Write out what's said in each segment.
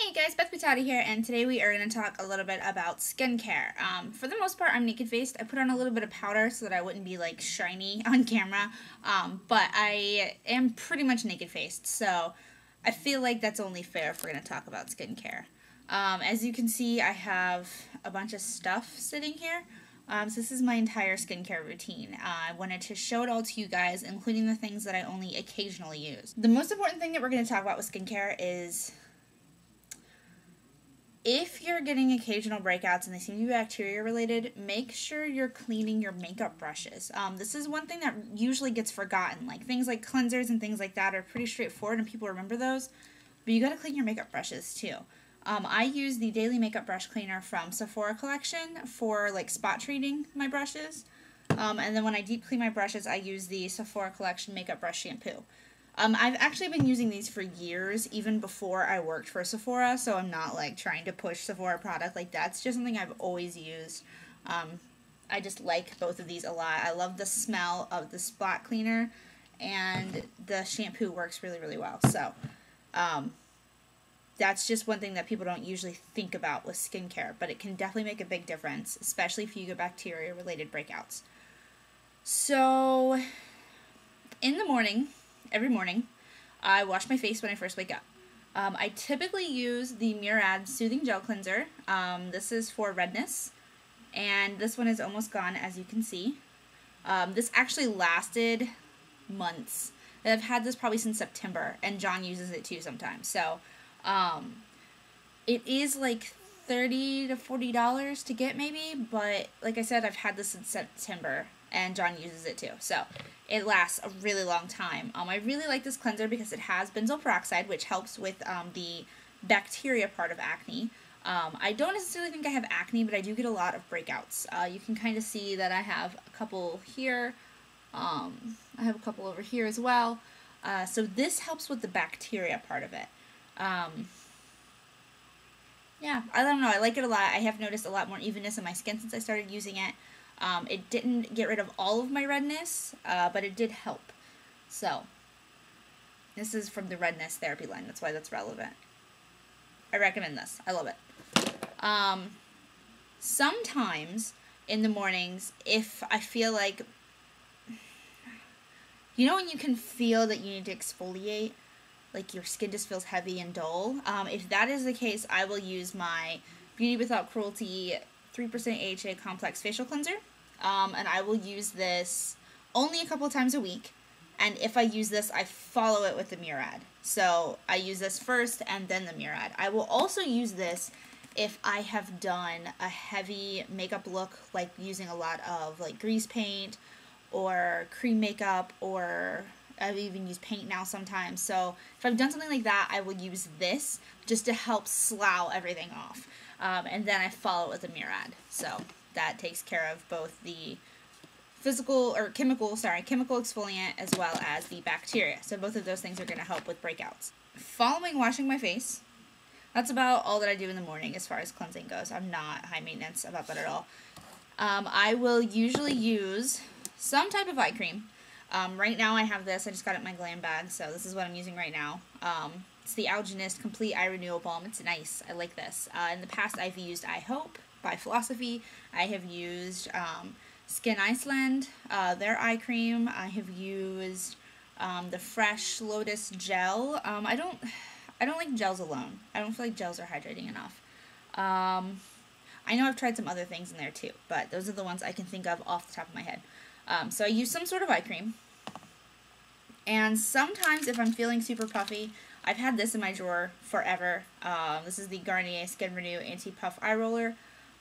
Hey guys, Beth Butati here, and today we are going to talk a little bit about skincare. For the most part, I'm naked faced. I put on a little bit of powder so that I wouldn't be like shiny on camera, but I am pretty much naked faced, so I feel like that's only fair if we're going to talk about skincare. As you can see, I have a bunch of stuff sitting here. So this is my entire skincare routine. I wanted to show it all to you guys, including the things that I only occasionally use. The most important thing that we're going to talk about with skincare is if you're getting occasional breakouts and they seem to be bacteria related, make sure you're cleaning your makeup brushes. This is one thing that usually gets forgotten. Like things like cleansers and things like that are pretty straightforward and people remember those, but you gotta clean your makeup brushes too. I use the Daily Makeup Brush Cleaner from Sephora collection for like spot treating my brushes. And then when I deep clean my brushes, I use the Sephora collection Makeup Brush Shampoo. I've actually been using these for years, even before I worked for Sephora, so I'm not like trying to push Sephora product like that. It's just something I've always used. I just like both of these a lot. I love the smell of the spot cleaner, and the shampoo works really, really well. So, that's just one thing that people don't usually think about with skincare, but it can definitely make a big difference, especially if you get bacteria-related breakouts. So, in the morning, every morning, I wash my face when I first wake up. I typically use the Murad Soothing Gel Cleanser. This is for redness, and this one is almost gone, as you can see. This actually lasted months. I've had this probably since September, and John uses it too sometimes. So, it is like $30 to $40 to get maybe, but like I said, I've had this since September, and John uses it too. So, it lasts a really long time. I really like this cleanser because it has benzoyl peroxide, which helps with the bacteria part of acne. I don't necessarily think I have acne, but I do get a lot of breakouts. You can kind of see that I have a couple here. I have a couple over here as well. So this helps with the bacteria part of it. Yeah, I don't know. I like it a lot. I have noticed a lot more evenness in my skin since I started using it. It didn't get rid of all of my redness, but it did help. So, this is from the redness therapy line. That's why that's relevant. I recommend this. I love it. Sometimes in the mornings, if I feel like, you know when you can feel that you need to exfoliate? Like your skin just feels heavy and dull? If that is the case, I will use my Beauty Without Cruelty 3% AHA Complex Facial Cleanser. And I will use this only a couple of times a week. And if I use this, I follow it with the Murad. So I use this first and then the Murad. I will also use this if I have done a heavy makeup look, like using a lot of like grease paint or cream makeup, or I've even used paint now sometimes. So if I've done something like that, I will use this just to help slough everything off. And then I follow it with the Murad. So that takes care of both the chemical exfoliant as well as the bacteria. So both of those things are going to help with breakouts. Following washing my face, that's about all that I do in the morning as far as cleansing goes. I'm not high maintenance about that at all. I will usually use some type of eye cream. Right now I have this. I just got it in my glam bag, so this is what I'm using right now. It's the Algenist Complete Eye Renewal Balm. It's nice. I like this. In the past, I've used I Hope by Philosophy. I have used Skin Iceland, their eye cream. I have used the Fresh Lotus Gel. I don't like gels alone. I don't feel like gels are hydrating enough. I know I've tried some other things in there too, but those are the ones I can think of off the top of my head. So I use some sort of eye cream. And sometimes if I'm feeling super puffy, I've had this in my drawer forever. This is the Garnier Skin Renew Anti-Puff Eye Roller.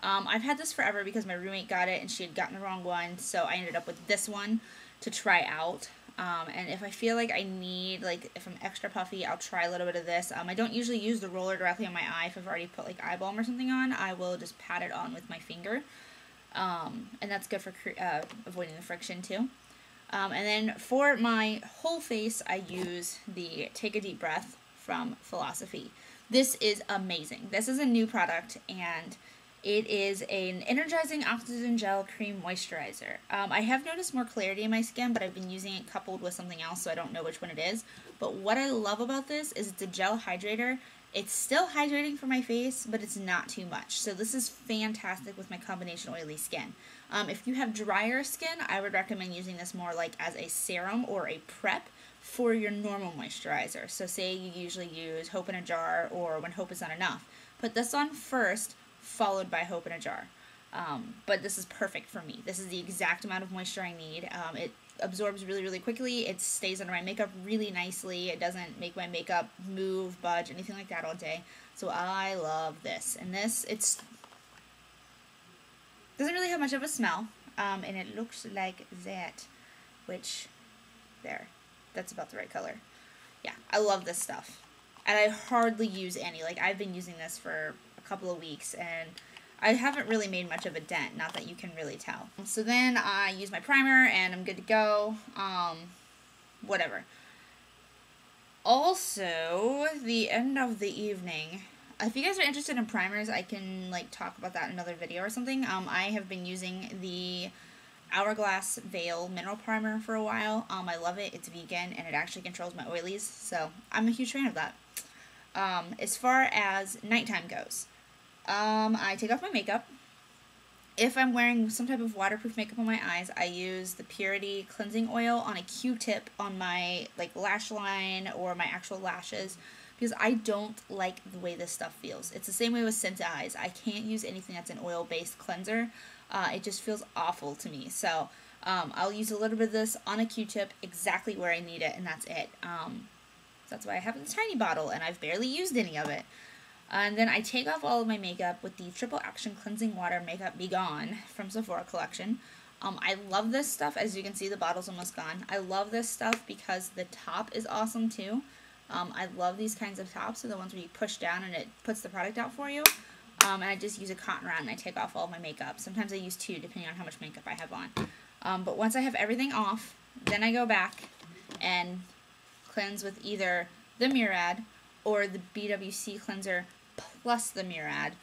I've had this forever because my roommate got it and she had gotten the wrong one, so I ended up with this one to try out. And if I feel like I need, like, if I'm extra puffy, I'll try a little bit of this. I don't usually use the roller directly on my eye. If I've already put, like, eye balm or something on, I will just pat it on with my finger. And that's good for avoiding the friction, too. And then for my whole face, I use the Take a Deep Breath from Philosophy. This is amazing. This is a new product, and it is an energizing oxygen gel cream moisturizer. I have noticed more clarity in my skin, but I've been using it coupled with something else, so I don't know which one it is. But what I love about this is it's a gel hydrator, It's still hydrating for my face, but it's not too much. So this is fantastic with my combination oily skin. If you have drier skin, I would recommend using this more like as a serum or a prep for your normal moisturizer. So say you usually use Hope in a Jar, or when Hope is not enough, put this on first, followed by Hope in a Jar. But this is perfect for me. This is the exact amount of moisture I need. It absorbs really, really quickly. It stays under my makeup really nicely. It doesn't make my makeup move, budge, anything like that all day. So I love this. And this, doesn't really have much of a smell. And it looks like that, which, there, that's about the right color. Yeah, I love this stuff. And I hardly use any. Like, I've been using this for a couple of weeks, and I haven't really made much of a dent, not that you can really tell. So then I use my primer, and I'm good to go. Whatever. Also, the end of the evening. If you guys are interested in primers, I can, like, talk about that in another video or something. I have been using the Hourglass Veil Mineral Primer for a while. I love it. It's vegan, and it actually controls my oilies, so I'm a huge fan of that. As far as nighttime goes, I take off my makeup. If I'm wearing some type of waterproof makeup on my eyes, I use the Purity Cleansing Oil on a Q-tip on my like lash line or my actual lashes, because I don't like the way this stuff feels. It's the same way with Scent Eyes. I can't use anything that's an oil-based cleanser. It just feels awful to me. So I'll use a little bit of this on a Q-tip exactly where I need it, and that's it. That's why I have this tiny bottle, and I've barely used any of it. And then I take off all of my makeup with the Triple Action Cleansing Water Makeup Be Gone from Sephora collection. I love this stuff. As you can see, the bottle's almost gone. I love this stuff because the top is awesome too. I love these kinds of tops, so the ones where you push down and it puts the product out for you. And I just use a cotton round and I take off all of my makeup. Sometimes I use two, depending on how much makeup I have on. But once I have everything off, then I go back and cleanse with either the Murad or the BWC cleanser plus the Murad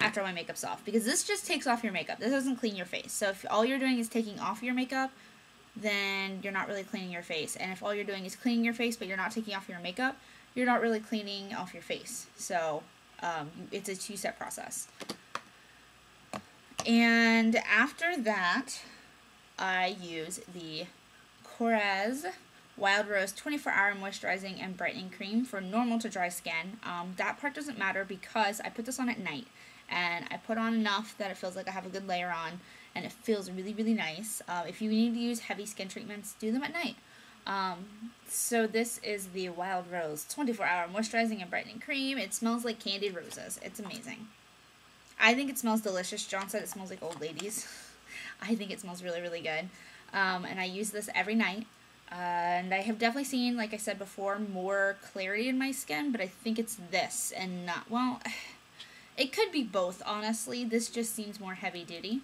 after my makeup's off, because this just takes off your makeup. This doesn't clean your face. So if all you're doing is taking off your makeup, then you're not really cleaning your face. And if all you're doing is cleaning your face but you're not taking off your makeup, you're not really cleaning off your face. So it's a two-step process. And after that, I use the Korres Wild Rose 24-Hour Moisturizing and Brightening Cream for normal to dry skin. That part doesn't matter because I put this on at night. And I put on enough that it feels like I have a good layer on. And it feels really, really nice. If you need to use heavy skin treatments, do them at night. So this is the Wild Rose 24-Hour Moisturizing and Brightening Cream. It smells like candied roses. It's amazing. I think it smells delicious. John said it smells like old ladies. I think it smells really, really good. And I use this every night. And I have definitely seen, like I said before, more clarity in my skin, but I think it's this and not, well, it could be both, honestly. This just seems more heavy duty.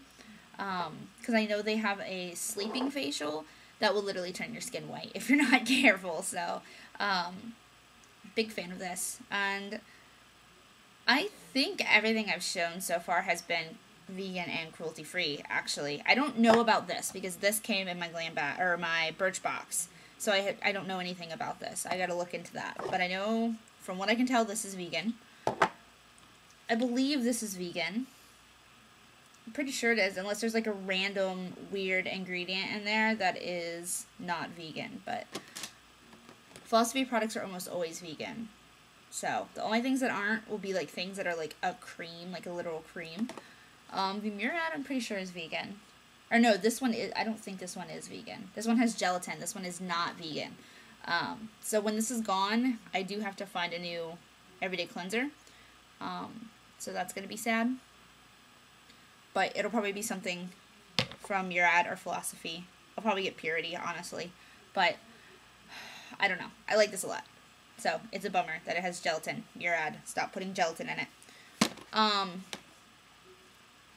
Because I know they have a sleeping facial that will literally turn your skin white if you're not careful. So, big fan of this. And I think everything I've shown so far has been vegan and cruelty-free, actually. I don't know about this because this came in my glam bag or my Birchbox. So I don't know anything about this. I gotta look into that. But I know, from what I can tell, this is vegan. I believe this is vegan. I'm pretty sure it is, unless there's like a random weird ingredient in there that is not vegan. But philosophy products are almost always vegan. So the only things that aren't will be like things that are like a cream, like a literal cream. The Murad, I'm pretty sure, is vegan. Or no, this one is, I don't think this one is vegan. This one has gelatin. This one is not vegan. So when this is gone, I do have to find a new everyday cleanser. So that's going to be sad. But it'll probably be something from Murad or Philosophy. I'll probably get Purity, honestly. But I don't know. I like this a lot. So it's a bummer that it has gelatin. Murad, stop putting gelatin in it.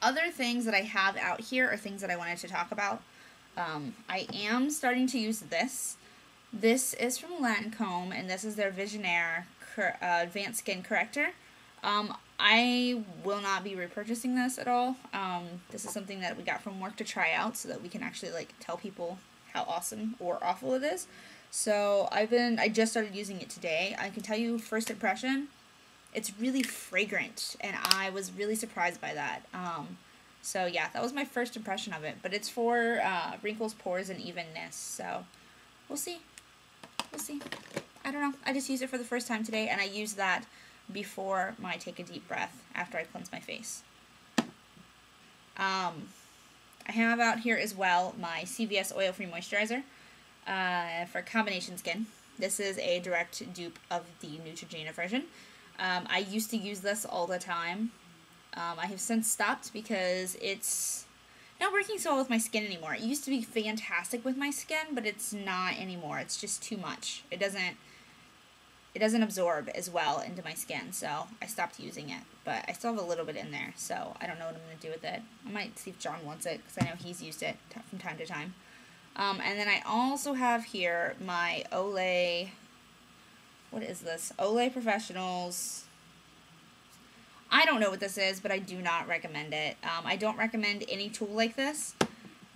Other things that I have out here are things that I wanted to talk about. I am starting to use this. This is from Lancome, and this is their Visionaire Advanced Skin Corrector. I will not be repurchasing this at all. This is something that we got from work to try out so that we can actually like tell people how awesome or awful it is. So I just started using it today. I can tell you first impression, it's really fragrant, and I was really surprised by that. So yeah, that was my first impression of it, but it's for wrinkles, pores, and evenness, so we'll see. We'll see. I don't know. I just used it for the first time today, and I use that before my take a deep breath after I cleanse my face. I have out here as well my CVS oil-free moisturizer for combination skin. This is a direct dupe of the Neutrogena version. I used to use this all the time. I have since stopped because it's not working so well with my skin anymore. It used to be fantastic with my skin, but it's not anymore. It's just too much. It doesn't absorb as well into my skin, so I stopped using it. But I still have a little bit in there, so I don't know what I'm going to do with it. I might see if John wants it, because I know he's used it from time to time. And then I also have here my Olay, what is this? Olay Professionals. I don't know what this is, but I do not recommend it. I don't recommend any tool like this.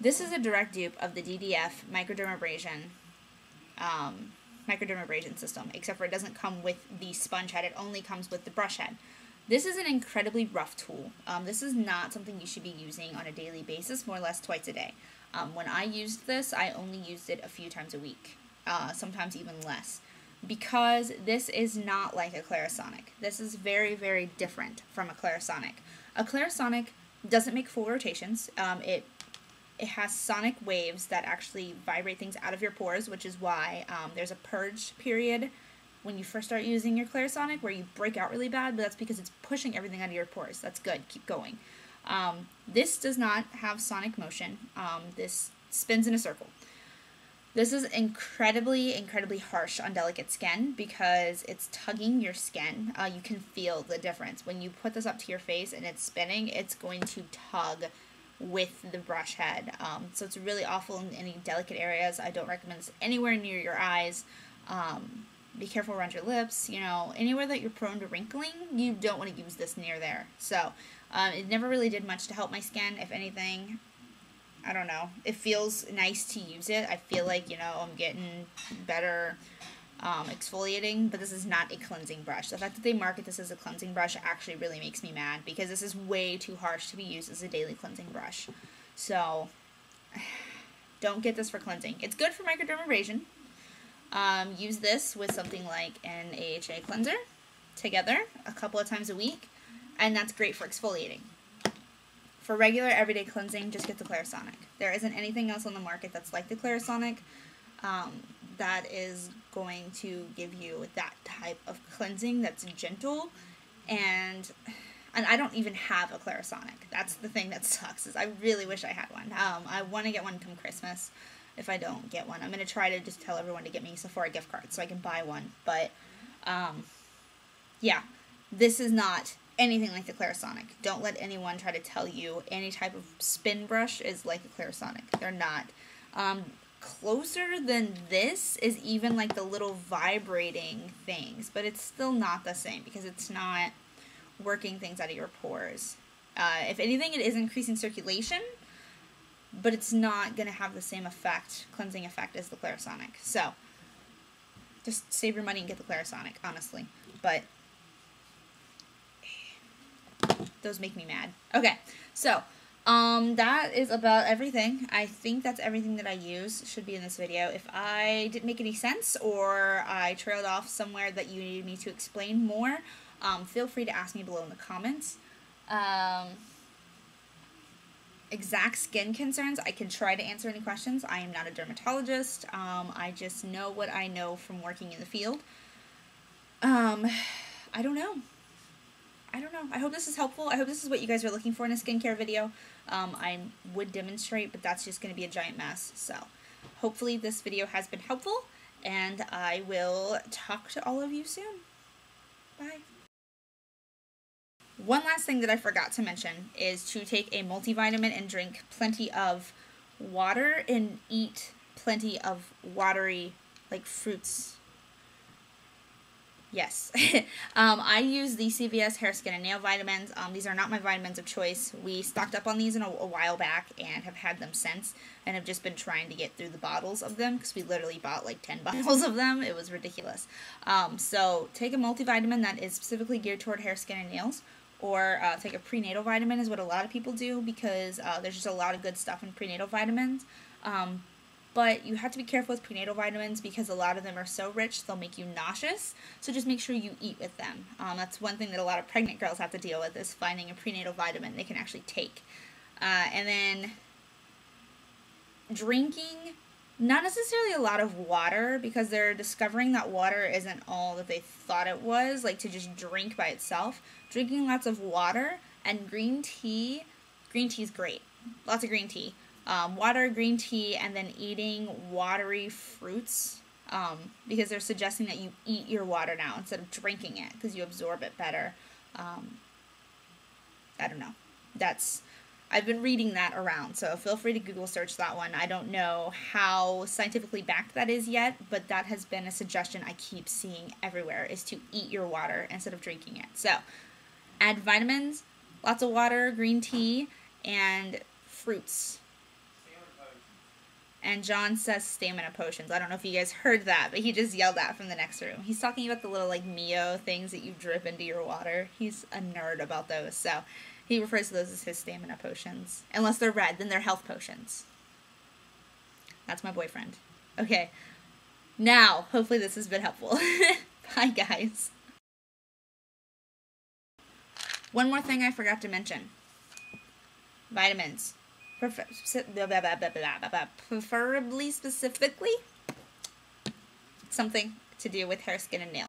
This is a direct dupe of the DDF microdermabrasion system, except for it doesn't come with the sponge head. It only comes with the brush head. This is an incredibly rough tool. This is not something you should be using on a daily basis, more or less twice a day. When I used this, I only used it a few times a week, sometimes even less, because this is not like a Clarisonic. This is very, very different from a Clarisonic. A Clarisonic doesn't make full rotations. It has sonic waves that actually vibrate things out of your pores, which is why there's a purge period when you first start using your Clarisonic where you break out really bad, but that's because it's pushing everything out of your pores. That's good. Keep going. This does not have sonic motion. This spins in a circle. This is incredibly, incredibly harsh on delicate skin because it's tugging your skin. You can feel the difference. When you put this up to your face and it's spinning, it's going to tug with the brush head. So it's really awful in any delicate areas. I don't recommend this anywhere near your eyes. Be careful around your lips. You know, anywhere that you're prone to wrinkling, you don't want to use this near there. So it never really did much to help my skin. If anything, I don't know. It feels nice to use it. I feel like, you know, I'm getting better exfoliating, but this is not a cleansing brush. The fact that they market this as a cleansing brush actually really makes me mad because this is way too harsh to be used as a daily cleansing brush. So don't get this for cleansing. It's good for microdermabrasion. Use this with something like an AHA cleanser together a couple of times a week, and that's great for exfoliating. For regular everyday cleansing, just get the Clarisonic. There isn't anything else on the market that's like the Clarisonic that is going to give you that type of cleansing that's gentle, and I don't even have a Clarisonic. That's the thing that sucks, is I really wish I had one. I want to get one come Christmas. If I don't get one, I'm going to try to just tell everyone to get me Sephora gift cards so I can buy one. But, yeah, this is not anything like the Clarisonic. Don't let anyone try to tell you any type of spin brush is like the Clarisonic. They're not. Closer than this is even like the little vibrating things, but it's still not the same because it's not working things out of your pores. If anything, it is increasing circulation, but it's not going to have the same effect, cleansing effect, as the Clarisonic. So, just save your money and get the Clarisonic, honestly. But those make me mad. Okay, so that is about everything. I think that's everything that I use should be in this video. If I didn't make any sense or I trailed off somewhere that you needed me to explain more, feel free to ask me below in the comments. Exact skin concerns, I can try to answer any questions. I am not a dermatologist. I just know what I know from working in the field. I don't know. I hope this is helpful. I hope this is what you guys are looking for in a skincare video. I would demonstrate, but that's just going to be a giant mess. So hopefully this video has been helpful, and I will talk to all of you soon. Bye. One last thing that I forgot to mention is to take a multivitamin and drink plenty of water and eat plenty of watery, like, fruits Yes. I use the CVS hair, skin, and nail vitamins. These are not my vitamins of choice. We stocked up on these a while back and have had them since, and have just been trying to get through the bottles of them because we literally bought like 10 bottles of them. It was ridiculous. So take a multivitamin that is specifically geared toward hair, skin, and nails, or take a prenatal vitamin is what a lot of people do because there's just a lot of good stuff in prenatal vitamins. But you have to be careful with prenatal vitamins because a lot of them are so rich they'll make you nauseous. So just make sure you eat with them. That's one thing that a lot of pregnant girls have to deal with is finding a prenatal vitamin they can actually take. And then drinking, not necessarily a lot of water because they're discovering that water isn't all that they thought it was, like to just drink by itself. Drinking lots of water and green tea. Green tea is great. Lots of green tea. Water, green tea, and then eating watery fruits because they're suggesting that you eat your water now instead of drinking it because you absorb it better. I don't know. I've been reading that around, so feel free to Google search that one. I don't know how scientifically backed that is yet, but that has been a suggestion I keep seeing everywhere is to eat your water instead of drinking it. So add vitamins, lots of water, green tea, and fruits. And John says stamina potions. I don't know if you guys heard that, but he just yelled at from the next room. He's talking about the little, like, Mio things that you drip into your water. He's a nerd about those, so he refers to those as his stamina potions. Unless they're red, then they're health potions. That's my boyfriend. Okay. Now, hopefully this has been helpful. Bye, guys. One more thing I forgot to mention. Vitamins. Preferably specifically something to do with hair, skin, and nails.